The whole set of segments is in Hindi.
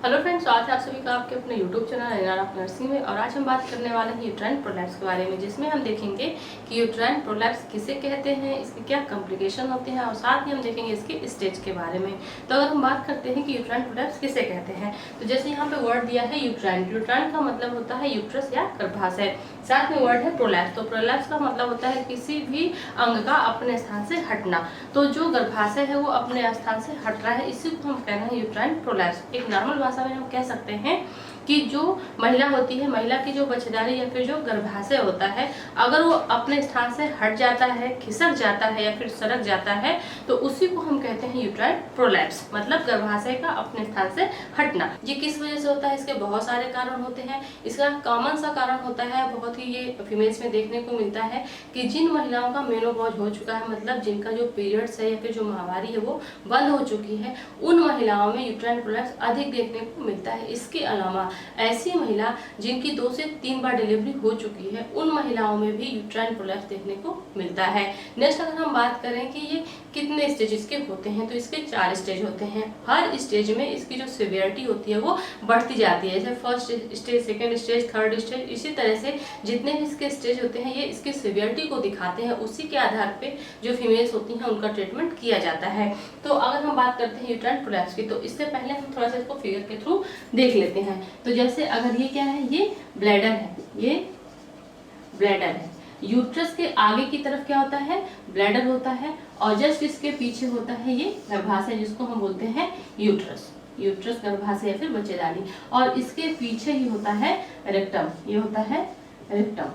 हेलो फ्रेंड्स, आज आप सभी का आपके अपने YouTube channel NR of nursing में। और आज हम बात करने वाले हैं यूट्राइन प्रोलैप्स के बारे में, जिसमें हम देखेंगे कि यूट्राइन प्रोलैप्स किसे कहते हैं, इसके क्या कॉम्प्लिकेशन होते हैं और साथ ही हम देखेंगे इसके स्टेज के बारे में। तो अगर हम बात करते हैं कि यूट्राइन प्रोलैप्स किसे कहते हैं, तो जैसे यहाँ पे वर्ड दिया है यूट्राइन। यूट्राइन का मतलब होता है यूट्रस या गर्भाशय, साथ में वर्ड है प्रोलैप्स। तो प्रोलैप्स का मतलब होता है किसी भी अंग का अपने स्थान से हटना। तो जो गर्भाशय है वो अपने स्थान से हट रहा है, इसी को हम कहना है यूट्राइन प्रोलैप्स। एक नॉर्मल भाषा में हम कह सकते हैं कि जो महिला होती है, महिला की जो बच्चेदानी या फिर जो गर्भाशय होता है, अगर वो अपने स्थान से हट जाता है, खिसक जाता है या फिर सरक जाता है, तो उसी को हम कहते हैं यूट्राइन प्रोलैप्स, मतलब गर्भाशय का अपने स्थान से हटना। ये किस वजह से होता है? इसके बहुत सारे कारण होते हैं। इसका कॉमन सा कारण होता है, बहुत ही ये फीमेल्स में देखने को मिलता है कि जिन महिलाओं का मेनोपॉज हो चुका है, मतलब जिनका जो पीरियड्स है या फिर जो माहवारी है वो बंद हो चुकी है, उन महिलाओं में यूट्राइन प्रोलैप्स अधिक देखने को मिलता है। इसके अलावा ऐसी महिला जिनकी 2 से 3 बार डिलीवरी हो चुकी है, उन महिलाओं में भी यूट्राइन प्रोलैप्स देखने को मिलता है। नेक्स्ट अगर हम बात करें कि ये कितने स्टेजेस के होते हैं, तो इसके 4 स्टेज होते हैं। हर स्टेज में इसकी जो सिवियरिटी होती है वो बढ़ती जाती है, जैसे first stage, second stage, third stage, इसी तरह से जितने भी इसके स्टेज होते हैं ये इसकी सिवियरिटी को दिखाते हैं। उसी के आधार पे जो फीमेल्स होती हैं उनका ट्रीटमेंट किया जाता है। तो अगर हम बात करते हैं यूट्राइन प्रोलैप्स की, तो इससे पहले हम थोड़ा सा इसको फिगर के थ्रू देख लेते हैं। तो जैसे अगर ये क्या है, ये ब्लैडर है, ये ब्लैडर है। यूट्रस के आगे की तरफ क्या होता है? ब्लैडर होता है, और जस्ट इसके पीछे होता है ये गर्भाशय, जिसको हम बोलते हैं यूट्रस। यूट्रस गर्भाशय या फिर बच्चेदानी, और इसके पीछे ही होता है रेक्टम, ये होता है रेक्टम।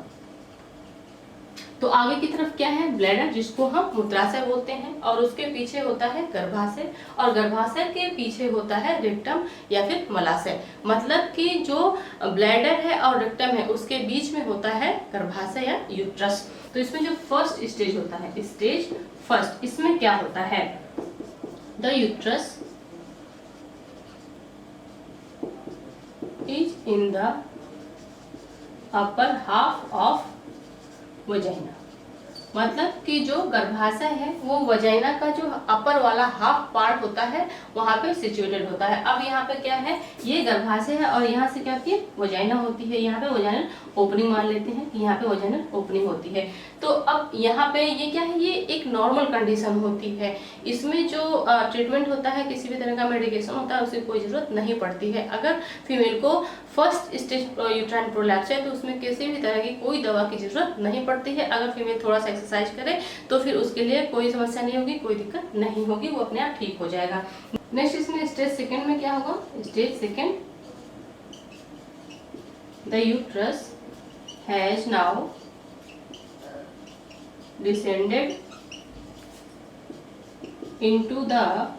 तो आगे की तरफ क्या है? ब्लैडर, जिसको हम मूत्राशय बोलते हैं, और उसके पीछे होता है गर्भाशय, और गर्भाशय के पीछे होता है रेक्टम या फिर मलाशय। मतलब कि जो ब्लैडर है और रेक्टम है उसके बीच में होता है गर्भाशय या यूट्रस। तो इसमें जो फर्स्ट स्टेज होता है, स्टेज फर्स्ट, इसमें क्या होता है? The uterus is in the upper half of vagina. मतलब कि जो गर्भाशय है वो वजाइना का जो अपर वाला हाफ पार्ट होता है वहां पे सिचुएटेड होता है। अब यहाँ पे क्या है, ये गर्भाशय है और यहाँ से क्या होती है? वजाइना होती है। यहाँ पे वजाइनल ओपनिंग मान लेते हैं कि यहाँ पे वजाइनल ओपनिंग होती है। तो अब यहाँ पे ये क्या है, ये एक नॉर्मल कंडीशन होती है। इसमें जो ट्रीटमेंट होता है, किसी भी तरह का मेडिकेशन होता है, उसकी कोई जरूरत नहीं पड़ती है। अगर फीमेल को फर्स्ट स्टेज यूट्राइन प्रोलैप्स है तो उसमें किसी भी तरह की कोई दवा की जरूरत नहीं पड़ती है। अगर फीमेल थोड़ा सा एक्सरसाइज करे तो फिर उसके लिए कोई समस्या नहीं होगी, कोई दिक्कत नहीं होगी, वो अपने आप ठीक हो जाएगा। नेक्स्ट इसमें स्टेज सेकेंड में क्या होगा? Stage second, the uterus has now descended into the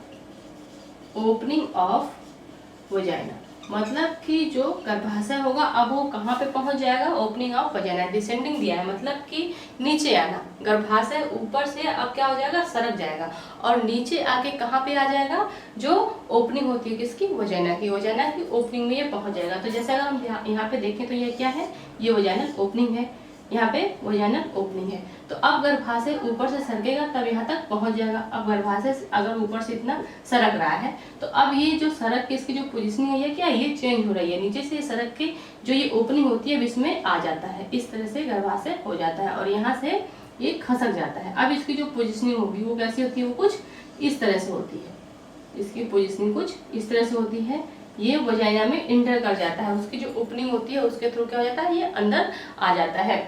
opening of vagina. मतलब कि जो गर्भाशय होगा अब वो कहाँ पे पहुंच जाएगा? Opening of vagina. डिसेंडिंग दिया है मतलब कि नीचे आना। गर्भाशय ऊपर से अब क्या हो जाएगा? सरक जाएगा, और नीचे आके कहाँ पे आ जाएगा? जो ओपनिंग होती है किसकी? वजाइना की। वजाइना की ओपनिंग में ये पहुंच जाएगा। तो जैसे अगर हम यहाँ पे देखें तो ये क्या है? ये वजाइनल ओपनिंग है, यहाँ पे वजाइनल ओपनिंग है। तो अब गर्भाशय ऊपर से सरकेगा तब यहाँ तक पहुंच जाएगा। अब गर्भाशय अगर ऊपर से इतना सरक रहा है तो अब ये जो सरक के इसकी जो पोजीशनिंग है, ये क्या है? ये चेंज हो रही है। नीचे से सरक के जो ये ओपनिंग होती है इसमें आ जाता है। इस तरह से गर्भाशय हो जाता है और यहाँ से ये खसक जाता है। अब इसकी जो पोजिशनिंग होगी वो कैसी होती है? वो कुछ इस तरह से होती है। इसकी पोजिशनिंग कुछ इस तरह से होती है। ये वजाइना में इंटर कर जाता है, उसकी जो ओपनिंग होती है उसके थ्रू क्या हो जाता है? ये अंदर आ जाता है।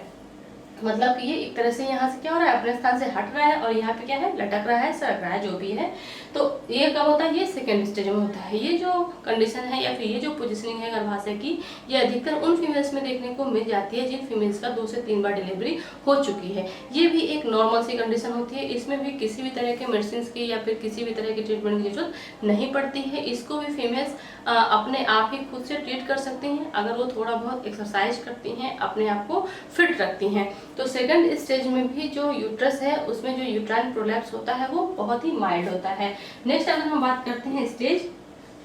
मतलब कि ये एक तरह से यहाँ से क्या हो रहा है? अपने स्थान से हट रहा है, और यहाँ पे क्या है? लटक रहा है, सरक रहा है, जो भी है। तो ये कब होता है? ये सेकेंड स्टेज में होता है। ये जो कंडीशन है या फिर ये जो पोजीशनिंग है गर्भाशय की, ये अधिकतर उन फीमेल्स में देखने को मिल जाती है जिन फीमेल्स का 2 से 3 बार डिलीवरी हो चुकी है। ये भी एक नॉर्मल सी कंडीशन होती है। इसमें भी किसी भी तरह के मेडिसिन की या फिर किसी भी तरह की ट्रीटमेंट की जरूरत नहीं पड़ती है। इसको भी फीमेल्स अपने आप ही खुद से ट्रीट कर सकती हैं अगर वो थोड़ा बहुत एक्सरसाइज करती हैं, अपने आप को फिट रखती हैं। तो सेकंड स्टेज में भी जो यूट्रस है उसमें जो यूट्राइन प्रोलैप्स होता है वो बहुत ही माइल्ड होता है। नेक्स्ट अगर हम बात करते हैं स्टेज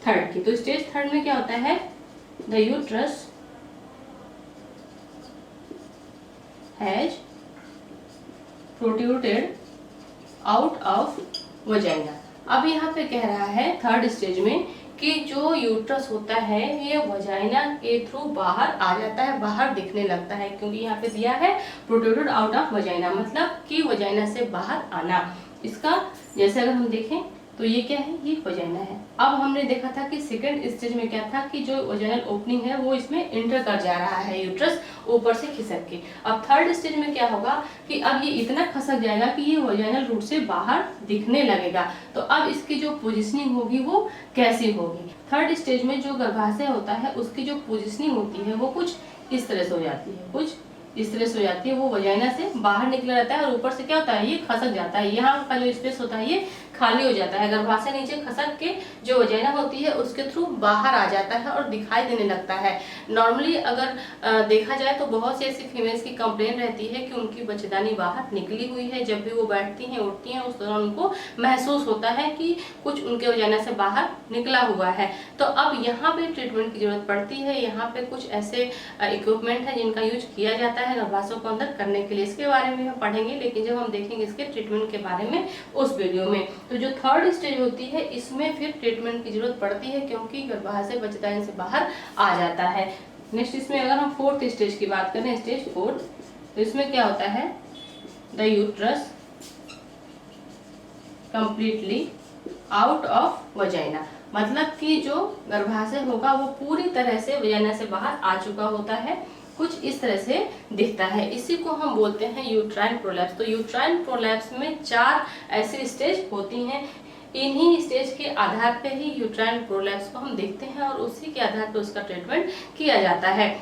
थर्ड की, तो स्टेज थर्ड में क्या होता है? The uterus has protruded out of vagina. अब यहाँ पे कह रहा है थर्ड स्टेज में कि जो यूट्रस होता है ये वजाइना के थ्रू बाहर आ जाता है, बाहर दिखने लगता है, क्योंकि यहाँ पे दिया है प्रोट्रूडेड आउट ऑफ वजाइना, मतलब कि वजाइना से बाहर आना। इसका जैसे अगर हम देखें तो ये क्या है, ये वजाइना है। अब हमने देखा था कि सेकंड स्टेज में क्या था कि जो वजाइनल ओपनिंग है वो इसमें इंटर कर जा रहा है यूट्रस ऊपर से खिसक के। अब थर्ड स्टेज में क्या होगा कि अब ये इतना खसक जाएगा कि ये वजाइनल रूट से बाहर दिखने लगेगा। तो अब इसकी जो पोजिशनिंग होगी वो कैसी होगी? थर्ड स्टेज में जो गर्भाशय होता है उसकी जो पोजिशनिंग होती है वो कुछ इस तरह से हो जाती है, कुछ इस तरह से हो जाती है। वो वजाइना से बाहर निकला रहता है और ऊपर से क्या होता है, ये खसक जाता है। यहाँ का जो स्पेस होता है ये खाली हो जाता है, गर्भाशय नीचे खसक के जो वजाइना होती है उसके थ्रू बाहर आ जाता है और दिखाई देने लगता है। नॉर्मली अगर देखा जाए तो बहुत सी ऐसी फीमेल्स की कंप्लेन रहती है कि उनकी बच्चेदानी बाहर निकली हुई है। जब भी वो बैठती हैं उठती हैं उस दौरान उनको महसूस होता है कि कुछ उनके वजाइना से बाहर निकला हुआ है। तो अब यहाँ पे ट्रीटमेंट की जरूरत पड़ती है। यहाँ पे कुछ ऐसे इक्विपमेंट है जिनका यूज किया जाता है गर्भाशय को अंदर करने के लिए। इसके बारे में हम पढ़ेंगे, लेकिन जब हम देखेंगे इसके ट्रीटमेंट के बारे में उस वीडियो में। तो जो थर्ड स्टेज होती है इसमें फिर ट्रीटमेंट की जरूरत पड़ती है, क्योंकि गर्भाशय बच्चेदानी से बाहर आ जाता है। नेक्स्ट इसमें अगर हम फोर्थ स्टेज की बात करें, स्टेज 4, तो इसमें क्या होता है, the uterus completely out of vagina, मतलब कि जो गर्भाशय होगा वो पूरी तरह से वजाइना से बाहर आ चुका होता है, कुछ इस तरह से दिखता है। इसी को हम बोलते हैं यूट्राइन प्रोलैप्स। तो यूट्राइन प्रोलैप्स में 4 ऐसी स्टेज होती हैं। इन्हीं स्टेज के आधार पे ही यूट्राइन प्रोलैप्स को हम देखते हैं और उसी के आधार पे उसका ट्रीटमेंट किया जाता है।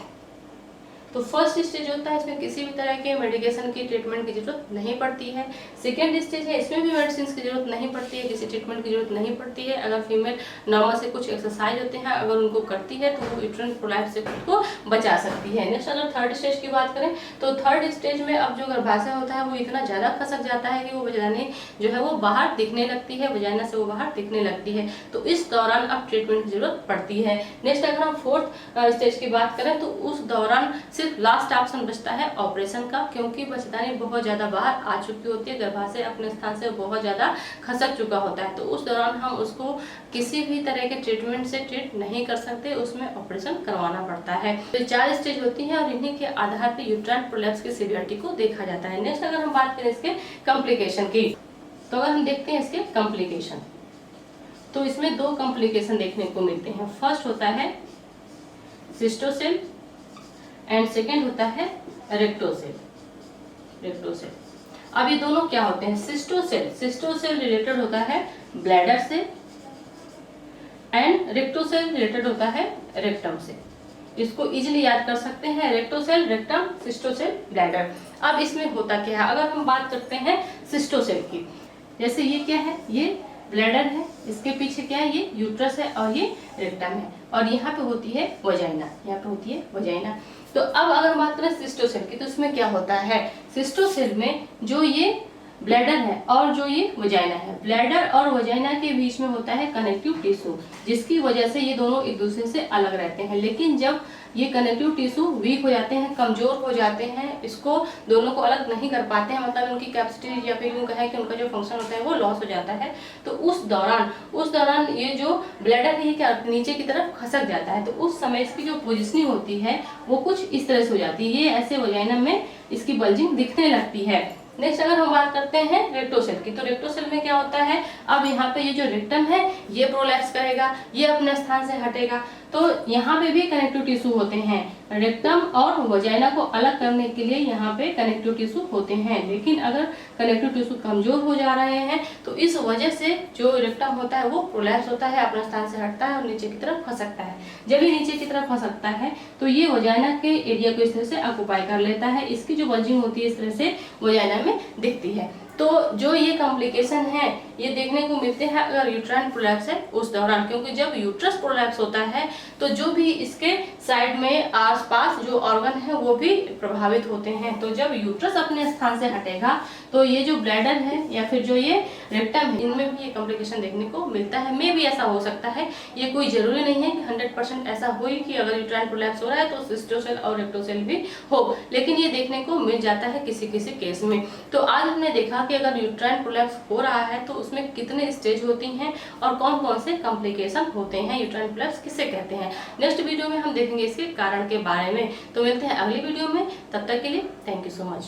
तो फर्स्ट स्टेज होता है, इसमें किसी भी तरह के मेडिकेशन की ट्रीटमेंट की जरूरत नहीं पड़ती है। सेकेंड स्टेज है, इसमें भी मेडिसिन की जरूरत नहीं पड़ती है, किसी ट्रीटमेंट की जरूरत नहीं पड़ती है। अगर फीमेल नॉर्मल से कुछ एक्सरसाइज होते हैं अगर उनको करती है तो वो यूट्राइन प्रोलैप्स से खुद को बचा सकती है। नेक्स्ट अगर थर्ड स्टेज की बात करें तो थर्ड स्टेज में अब जो गर्भाशय होता है वो इतना ज्यादा खसक जाता है कि वो बच्चेदानी जो है वो बाहर दिखने लगती है, वजाइना से वो बाहर दिखने लगती है। तो इस दौरान अब ट्रीटमेंट की जरूरत पड़ती है। नेक्स्ट अगर हम फोर्थ स्टेज की बात करें तो उस दौरान सिर्फ लास्ट ऑप्शन बचता है ऑपरेशन का, क्योंकि बच्चेदानी बहुत ज्यादा बाहर आ चुकी होती है, गर्भाशय अपने स्थान से बहुत ज्यादा खसक चुका होता है। तो उस दौरान हम उसको किसी भी तरह के ट्रीटमेंट से ट्रीट नहीं कर सकते, उसमें ऑपरेशन करवाना पड़ता है। तो 4 स्टेज होती है और इन्हीं के आधार पर यूट्राइन प्रोलैप्स की सीवियरिटी को देखा जाता है। नेक्स्ट अगर हम बात करें इसके कॉम्प्लिकेशन की, तो अगर हम देखते हैं इसके कॉम्प्लिकेशन, तो इसमें 2 कॉम्प्लिकेशन देखने को मिलते हैं। फर्स्ट होता है सिस्टोसेल एंड सेकेंड होता है रेक्टोसेल। अब ये दोनों क्या होते हैं? सिस्टोसेल रिलेटेड होता है ब्लैडर से एंड रेक्टोसेल रिलेटेड होता है रेक्टम से। इसको इजीली याद कर सकते हैं, रेक्टोसेल, रेक्टम, सिस्टोसेल, ब्लैडर। अब इसमें होता क्या है, अगर हम बात करते हैं सिस्टोसेल की, जैसे ये क्या है, ये ब्लैडर है, इसके पीछे क्या है, ये यूट्रस है और ये रेक्टम है, और यहाँ पे होती है वजाइना, यहाँ पे होती है वजाइना। तो अब अगर बात करें सिस्टोसेल की, तो इसमें क्या होता है, सिस्टोसेल में जो ये ब्लैडर है और जो ये वजाइना है, ब्लैडर और वजाइना के बीच में होता है कनेक्टिव टिश्यू, जिसकी वजह से ये दोनों एक दूसरे से अलग रहते हैं। लेकिन जब ये कनेक्टिव टिश्यू वीक हो जाते हैं, कमजोर हो जाते हैं, इसको दोनों को अलग नहीं कर पाते हैं, मतलब उनकी कैपेसिटी या फिर यूं कहें कि उनका जो फंक्शन होता है वो लॉस हो जाता है। तो उस दौरान ये जो ब्लैडर है क्या नीचे की तरफ खसक जाता है। तो उस समय इसकी जो पोजिशनिंग होती है वो कुछ इस तरह से हो जाती है, ये ऐसे वजाइना में इसकी बल्जिंग दिखने लगती है। नेक्स्ट अगर हम बात करते हैं रेक्टोसेल की, तो रेक्टोसेल में क्या होता है, अब यहाँ पे ये जो रेक्टम है ये प्रोलैप्स करेगा, ये अपने स्थान से हटेगा, तो यहाँ पे भी कनेक्टिव टिश्यू होते हैं। रेक्टम और वजाइना को अलग करने के लिए यहाँ पे कनेक्टिव टिश्यू होते हैं, लेकिन अगर कनेक्टिव टिश्यू कमजोर हो जा रहे हैं तो इस वजह से जो रेक्टम होता है वो प्रोलैप्स होता है, अपने स्थान से हटता है और नीचे की तरफ खसकता है। जब ये नीचे की तरफ खसकता है तो ये वजाइना के एरिया को इस तरह से ऑक्युपाई कर लेता है, इसकी जो बल्जिंग होती है इस तरह से वजाइना में दिखती है। तो जो ये कॉम्प्लिकेशन है ये देखने को मिलते हैं अगर यूट्राइन प्रोलैप्स है उस दौरान, क्योंकि जब यूट्रस प्रोलैप्स होता है तो जो भी इसके साइड में आसपास जो ऑर्गन है वो भी प्रभावित होते हैं। तो जब यूट्रस अपने स्थान से हटेगा तो ये जो ब्लैडर है या फिर जो ये रेक्टम है, इनमें भी ये कॉम्प्लिकेशन देखने को मिलता है। मे भी ऐसा हो सकता है, ये कोई जरूरी नहीं है कि 100% ऐसा हो ही कि अगर यूट्राइन प्रोलैप्स हो रहा है तो सिस्टोसेल और रेक्टोसेल भी हो, लेकिन ये देखने को मिल जाता है किसी किसी केस में। तो आज हमने देखा कि अगर यूट्राइन प्रोलैप्स हो रहा है तो उसमें कितने स्टेज होती हैं और कौन कौन से कॉम्प्लिकेशन होते हैं, यूट्राइन प्रोलैप्स किसे कहते हैं। नेक्स्ट वीडियो में हम देखेंगे इसके कारण के बारे में। तो मिलते हैं अगली वीडियो में, तब तक के लिए थैंक यू सो मच।